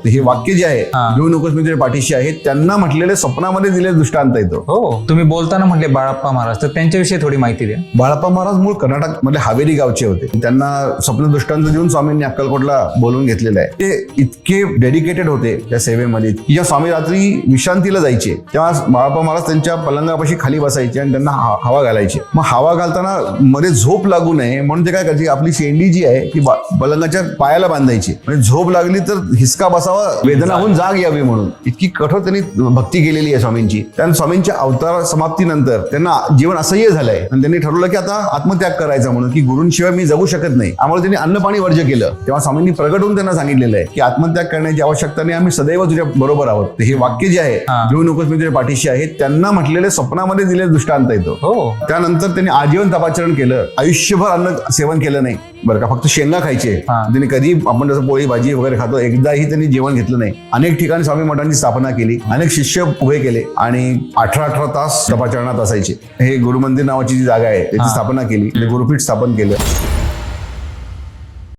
हे वाक्य जे आहे घेऊ नकोस मी तुझ्या पाठीशी आहे, त्यांना म्हटलेले स्वप्नामध्ये दिलेले दृष्टांत येतो. हो, तुम्ही बोलताना म्हटले बाळाप्पा महाराज, तर त्यांच्याविषयी थोडी माहिती द्या. बाळाप्पा महाराज मूळ कर्नाटक मध्ये हावेरी गावचे होते. त्यांना स्वप्न दृष्टांत देऊन स्वामींनी अक्कलकोटला बोलवून घेतलेलं आहे. ते इतके डेडिकेटेड होते त्या सेवेमध्ये की जेव्हा स्वामी रात्री विश्रांतीला जायचे तेव्हा बाळाप्पा महाराज त्यांच्या पलंगापाशी खाली बसायचे आणि त्यांना हवा घालायचे. मग हवा घालताना मध्ये झोप लागू नये म्हणून ते काय करायचे, आपली शेंडी जी आहे ती पलंगाच्या पायाला बांधायची, म्हणजे झोप लागली तर हिसका बसावा, वेदना होऊन जाग यावी म्हणून. इतकी कठोर त्यांनी भक्ती केलेली आहे स्वामींची. त्यानंतर स्वामींच्या अवतार समाप्तीनंतर त्यांना जीवन असह्य झालंय आणि त्यांनी ठरवलं की आता आत्मत्याग करायचा म्हणून, की गुरूंशिवाय मी जगू शकत नाही. त्यामुळे त्यांनी अन्न पाणी वर्ज्य केलं. तेव्हा स्वामींनी प्रगट होऊन त्यांना सांगितलेलं आहे की आत्मत्याग करण्याची आवश्यकता नाही, आम्ही सदैव तुझ्या बरोबर आहोत. हे वाक्य जे आहे घेऊ नकोस मी तुझ्या पाठीशी आहे, त्यांना म्हटलेले स्वप्नामध्ये दिलेले दृष्टांत येतो. हो, त्यानंतर त्यांनी आजीवन तपाचरण केलं. आयुष्यभर अन्न सेवन केलं नाही बरं का, फक्त शेंगा खायचे. त्यांनी कधी आपण जसं पोळी भाजी वगैरे खातो एकदाही त्यांनी जेवण घेतलं नाही. अनेक ठिकाणी स्वामी मठांची स्थापना केली, अनेक शिष्य उभे केले आणि 18 तास तपाचरणात असायचे. हे गुरुमंदिर नावाची जी जागा आहे त्याची स्थापना केली, गुरुपीठ स्थापन केलं.